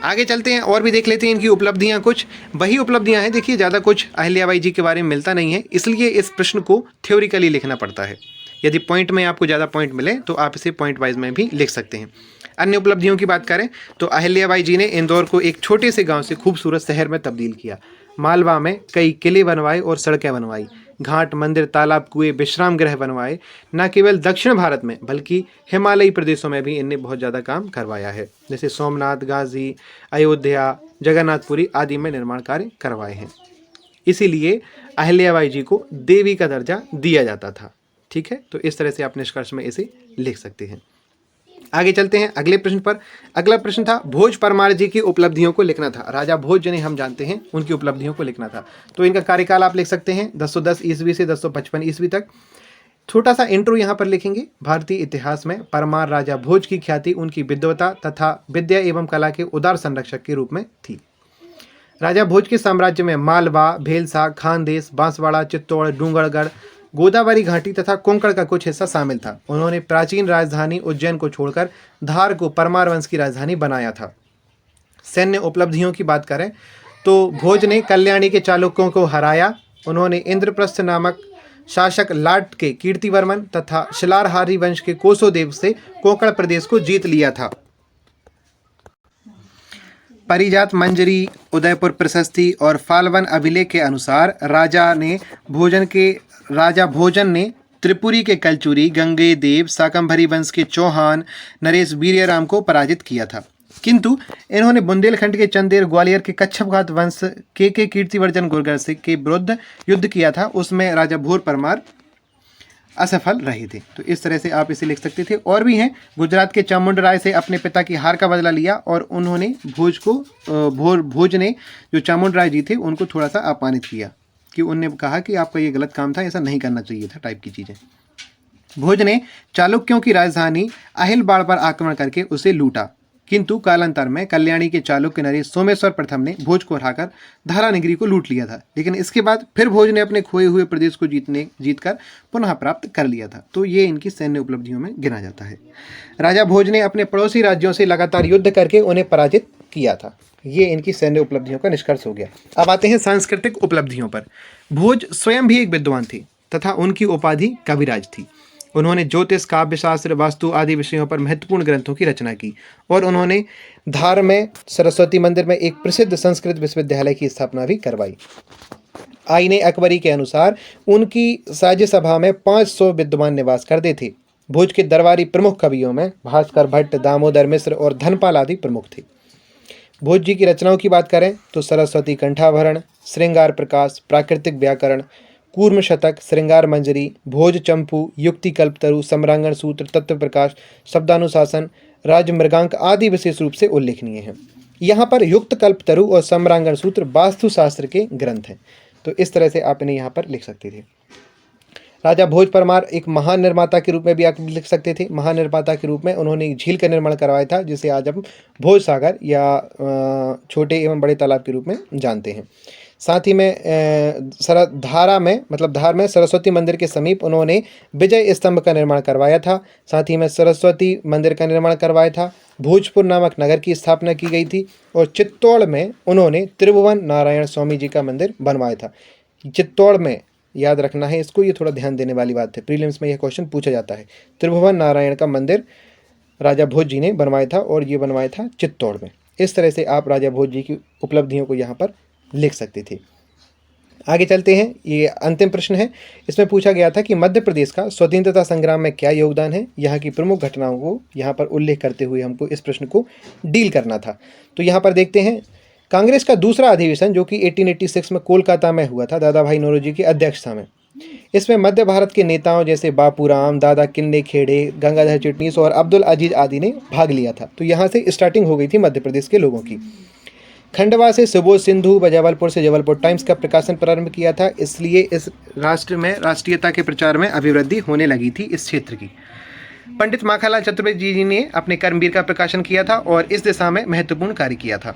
आगे चलते हैं और भी देख लेते हैं इनकी उपलब्धियाँ। कुछ वही उपलब्धियाँ हैं, देखिए ज़्यादा कुछ अहिल्याबाई जी के बारे में मिलता नहीं है, इसलिए इस प्रश्न को थ्योरिकली लिखना पड़ता है। यदि पॉइंट में आपको ज़्यादा पॉइंट मिले तो आप इसे पॉइंट वाइज में भी लिख सकते हैं। अन्य उपलब्धियों की बात करें तो अहिल्याबाई जी ने इंदौर को एक छोटे से गांव से खूबसूरत शहर में तब्दील किया। मालवा में कई किले बनवाए और सड़कें बनवाई, घाट, मंदिर, तालाब, कुएं, विश्राम गृह बनवाए। न केवल दक्षिण भारत में बल्कि हिमालयी प्रदेशों में भी इनने बहुत ज़्यादा काम करवाया है, जैसे सोमनाथ, गाजी, अयोध्या, जगन्नाथपुरी आदि में निर्माण कार्य करवाए हैं। इसीलिए अहिल्याबाई जी को देवी का दर्जा दिया जाता था। ठीक है, तो इस तरह से आप निष्कर्ष में इसे लिख सकते हैं। आगे चलते हैं अगले प्रश्न पर। अगला प्रश्न था भोज परमार जी की उपलब्धियों को लिखना था। राजा भोज जिन्हें हम जानते हैं उनकी उपलब्धियों को लिखना था। तो इनका कार्यकाल आप लिख सकते हैं 1010 ईस्वी से 1055 ईस्वी तक। छोटा सा इंट्रो यहाँ पर लिखेंगे। भारतीय इतिहास में परमार राजा भोज की ख्याति उनकी विद्वता तथा विद्या एवं कला के उदार संरक्षक के रूप में थी। राजा भोज के साम्राज्य में मालवा, भेलसा, खानदेश, बांसवाड़ा, चित्तौड़, डूंगरगढ़, गोदावरी घाटी तथा कोंकण का कुछ हिस्सा शामिल था। उन्होंने प्राचीन राजधानी उज्जैन को छोड़कर धार को परमार वंश की राजधानी बनाया था। सैन्य उपलब्धियों की बात करें तो भोज ने कल्याणी के चालुक्यों को हराया। उन्होंने इंद्रप्रस्थ नामक शासक लाट के कीर्तिवर्मन तथा शिलारहारी वंश के कोसोदेव से कोंकण प्रदेश को जीत लिया था। परिजात मंजरी, उदयपुर प्रशस्ति और फाल्वन अभिलेख के अनुसार राजा भोजन ने त्रिपुरी के कलचुरी, गंगे देव, शाकंभरी वंश के चौहान, नरेश वीर्यराम को पराजित किया था। किंतु इन्होंने बुंदेलखंड के चंदेर, ग्वालियर के कच्छपघात वंश के कीर्तिवर्धन गुर्जर से के विरुद्ध युद्ध किया था। उसमें राजा भोर परमार असफल रहे थे। तो इस तरह से आप इसे लिख सकते थे। और भी हैं, गुजरात के चामुंड राय से अपने पिता की हार का बदला लिया और उन्होंने भोज ने जो चामुंड राय जी थे उनको थोड़ा सा अपमानित किया कि उनने कहा कि आपका ये गलत काम था, ऐसा नहीं करना चाहिए था, टाइप की चीज़ें। भोज ने चालुक्यों की राजधानी अहिलबाड़ पर आक्रमण करके उसे लूटा, किंतु कालांतर में कल्याणी के चालुक्य नरेश सोमेश्वर प्रथम ने भोज को हराकर धारानगरी को लूट लिया था। लेकिन इसके बाद फिर भोज ने अपने खोए हुए प्रदेश को जीतकर पुनः प्राप्त कर लिया था। तो ये इनकी सैन्य उपलब्धियों में गिना जाता है। राजा भोज ने अपने पड़ोसी राज्यों से लगातार युद्ध करके उन्हें पराजित किया था। ये इनकी सैन्य उपलब्धियों का निष्कर्ष हो गया। अब आते हैं सांस्कृतिक उपलब्धियों पर। भोज स्वयं भी एक विद्वान थे तथा उनकी उपाधि कविराज थी। उन्होंने ज्योतिष, काव्यशास्त्र, वास्तु आदि विषयों पर महत्वपूर्ण ग्रंथों की रचना की और उन्होंने धार में सरस्वती मंदिर में एक प्रसिद्ध संस्कृत विश्वविद्यालय की स्थापना भी करवाई। आईने अकबरी के अनुसार उनकी राज्य सभा में 500 विद्वान निवास करते थे। भोज के दरबारी प्रमुख कवियों में भास्कर भट्ट, दामोदर मिश्र और धनपाल आदि प्रमुख थे। भोज जी की रचनाओं की बात करें तो सरस्वती कंठाभरण, श्रृंगार प्रकाश, प्राकृतिक व्याकरण, कूर्म शतक, श्रृंगार मंजरी, भोज चंपू, युक्ति कल्पतरु, सम्रांगण सूत्र, तत्व प्रकाश, शब्दानुशासन, राजमृगांक आदि विशेष रूप से उल्लेखनीय हैं। यहाँ पर युक्त कल्पतरु और सम्रांगण सूत्र वास्तुशास्त्र के ग्रंथ हैं। तो इस तरह से आप इन्हें यहाँ पर लिख सकते थे। राजा भोज परमार एक महान निर्माता के रूप में भी आप लिख सकते थे। महान निर्माता के रूप में उन्होंने एक झील का निर्माण करवाया था जिसे आज हम भोज सागर या छोटे एवं बड़े तालाब के रूप में जानते हैं। साथ ही में धारा में मतलब धार में सरस्वती मंदिर के समीप उन्होंने विजय स्तंभ का निर्माण करवाया था। साथ ही में सरस्वती मंदिर का निर्माण करवाया था। भोजपुर नामक नगर की स्थापना की गई थी और चित्तौड़ में उन्होंने त्रिभुवन नारायण स्वामी जी का मंदिर बनवाया था। चित्तौड़ में याद रखना है इसको, ये थोड़ा ध्यान देने वाली बात है, प्रीलिम्स में यह क्वेश्चन पूछा जाता है। त्रिभुवन नारायण का मंदिर राजा भोज जी ने बनवाया था और ये बनवाया था चित्तौड़ में। इस तरह से आप राजा भोज जी की उपलब्धियों को यहाँ पर लिख सकते थे। आगे चलते हैं, ये अंतिम प्रश्न है। इसमें पूछा गया था कि मध्य प्रदेश का स्वतंत्रता संग्राम में क्या योगदान है। यहाँ की प्रमुख घटनाओं को यहाँ पर उल्लेख करते हुए हमको इस प्रश्न को डील करना था। तो यहाँ पर देखते हैं, कांग्रेस का दूसरा अधिवेशन जो कि 1886 में कोलकाता में हुआ था, दादा भाई नौरोजी की अध्यक्षता में। इसमें मध्य भारत के नेताओं जैसे बापूराम, दादा किन्ने खेड़े, गंगाधर चिटनीस और अब्दुल अजीज आदि ने भाग लिया था। तो यहाँ से स्टार्टिंग हो गई थी मध्य प्रदेश के लोगों की। खंडवा से सुबोध सिंधु व जबलपुर से जबलपुर टाइम्स का प्रकाशन प्रारंभ किया था, इसलिए इस राष्ट्र में राष्ट्रीयता के प्रचार में अभिवृद्धि होने लगी थी इस क्षेत्र की। पंडित माखनलाल चतुर्वेदी जी ने अपने कर्मवीर का प्रकाशन किया था और इस दिशा में महत्वपूर्ण कार्य किया था।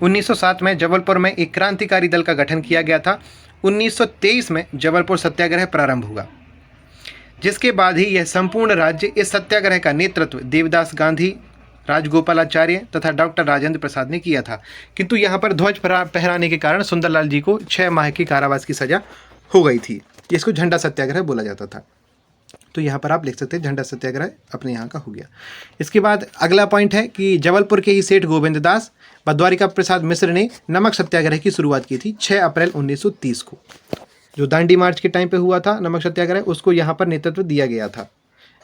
1907 में जबलपुर में एक क्रांतिकारी दल का गठन किया गया था। 1923 में जबलपुर सत्याग्रह प्रारंभ हुआ, जिसके बाद ही यह संपूर्ण राज्य इस सत्याग्रह का नेतृत्व देवदास गांधी, राजगोपालाचार्य तथा डॉक्टर राजेंद्र प्रसाद ने किया था। किंतु यहाँ पर ध्वज फहराने के कारण सुंदरलाल जी को 6 माह की कारावास की सजा हो गई थी। इसको झंडा सत्याग्रह बोला जाता था। तो यहाँ पर आप लिख सकते हैं झंडा सत्याग्रह अपने यहाँ का हो गया। इसके बाद अगला पॉइंट है कि जबलपुर के ही सेठ गोविंद दास व द्वारिका प्रसाद मिश्र ने नमक सत्याग्रह की शुरुआत की थी 6 अप्रैल 1930 को। जो दांडी मार्च के टाइम पे हुआ था नमक सत्याग्रह, उसको यहाँ पर नेतृत्व दिया गया था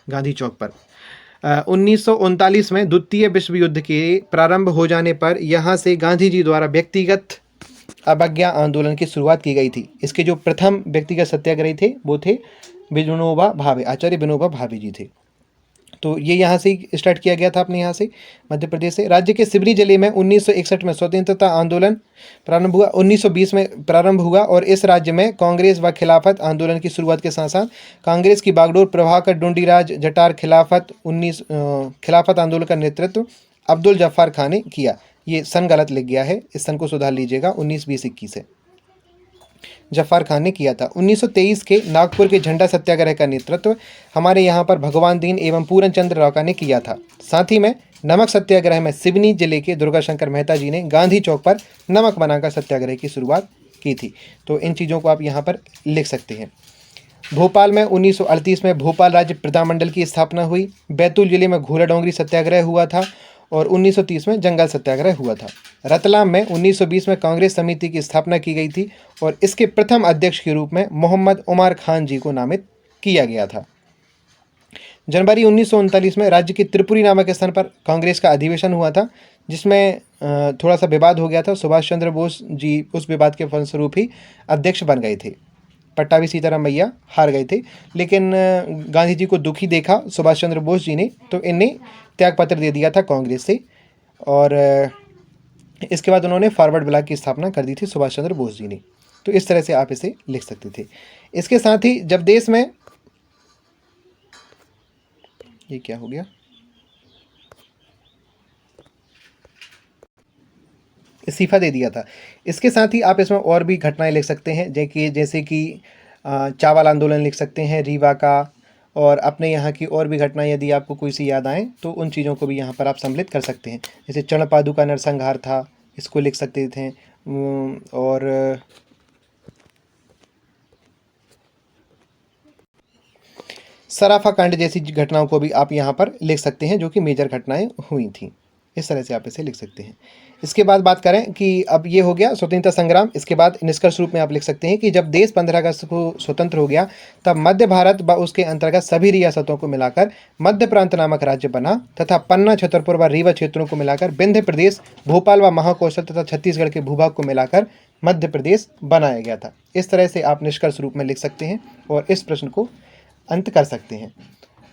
गांधी चौक पर। 1939 में द्वितीय विश्व युद्ध के प्रारंभ हो जाने पर यहाँ से गांधी जी द्वारा व्यक्तिगत अवज्ञा आंदोलन की शुरुआत की गई थी। इसके जो प्रथम व्यक्तिगत सत्याग्रही थे वो थे विनोबा भावे, आचार्य विनोबा भावे जी थे। तो ये यहाँ से स्टार्ट किया गया था अपने यहाँ से मध्य प्रदेश से। राज्य के सिवनी जिले में 1961 में स्वतंत्रता आंदोलन प्रारंभ हुआ, 1920 में प्रारंभ हुआ और इस राज्य में कांग्रेस व खिलाफत आंदोलन की शुरुआत के साथ साथ कांग्रेस की बागडोर प्रभाकर डुंडीराज जटार खिलाफत आंदोलन का नेतृत्व अब्दुल जफ्फार खान ने किया। ये सन गलत लिख गया है, इस सन को सुधार लीजिएगा, 1920-21 है, जफ्फार खान ने किया था। 1923 के नागपुर के झंडा सत्याग्रह का नेतृत्व हमारे यहाँ पर भगवान दीन एवं पूरन चंद्र रॉका ने किया था। साथ ही में नमक सत्याग्रह में सिवनी जिले के दुर्गा शंकर मेहता जी ने गांधी चौक पर नमक बनाकर सत्याग्रह की शुरुआत की थी। तो इन चीज़ों को आप यहाँ पर लिख सकते हैं। भोपाल में 1938 में भोपाल राज्य प्रजामंडल की स्थापना हुई। बैतूल जिले में घोड़ा डोंगरी सत्याग्रह हुआ था और 1930 में जंगल सत्याग्रह हुआ था। रतलाम में 1920 में कांग्रेस समिति की स्थापना की गई थी और इसके प्रथम अध्यक्ष के रूप में मोहम्मद उमर खान जी को नामित किया गया था। जनवरी 1939 में राज्य के त्रिपुरी नामक स्थान पर कांग्रेस का अधिवेशन हुआ था, जिसमें थोड़ा सा विवाद हो गया था। सुभाष चंद्र बोस जी उस विवाद के फलस्वरूप ही अध्यक्ष बन गए थे। पट्टाभी सीताराम मैया हार गए थे, लेकिन गांधी जी को दुखी देखा सुभाष चंद्र बोस जी ने, तो इन्हें त्यागपत्र दे दिया था कांग्रेस से और इसके बाद उन्होंने फॉरवर्ड ब्लॉक की स्थापना कर दी थी सुभाष चंद्र बोस जी ने। तो इस तरह से आप इसे लिख सकते थे। इसके साथ ही जब देश में ये क्या हो गया, इस्तीफा दे दिया था। इसके साथ ही आप इसमें और भी घटनाएं लिख सकते हैं, जैसे कि चावल आंदोलन लिख सकते हैं, रीवा का, और अपने यहाँ की और भी घटनाएं यदि आपको कोई सी याद आए तो उन चीज़ों को भी यहाँ पर आप सम्मिलित कर सकते हैं। जैसे चरणपादुका नरसंहार था, इसको लिख सकते थे, और सराफा कांड जैसी घटनाओं को भी आप यहाँ पर लिख सकते हैं, जो कि मेजर घटनाएं हुई थी। इस तरह से आप इसे लिख सकते हैं। इसके बाद बात करें कि अब ये हो गया स्वतंत्रता संग्राम। इसके बाद निष्कर्ष रूप में आप लिख सकते हैं कि जब देश 15 अगस्त को स्वतंत्र हो गया, तब मध्य भारत व उसके अंतर्गत सभी रियासतों को मिलाकर मध्य प्रांत नामक राज्य बना तथा पन्ना, छतरपुर व रीवा क्षेत्रों को मिलाकर विंध्य प्रदेश, भोपाल व महाकौशल तथा छत्तीसगढ़ के भूभाग को मिलाकर मध्य प्रदेश बनाया गया था। इस तरह से आप निष्कर्ष रूप में लिख सकते हैं और इस प्रश्न को अंत कर सकते हैं।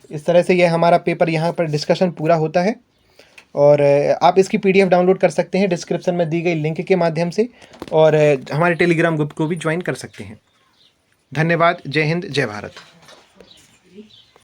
इस तरह से यह हमारा पेपर यहाँ पर डिस्कशन पूरा होता है और आप इसकी PDF डाउनलोड कर सकते हैं डिस्क्रिप्शन में दी गई लिंक के माध्यम से, और हमारे टेलीग्राम ग्रुप को भी ज्वाइन कर सकते हैं। धन्यवाद। जय हिंद, जय भारत।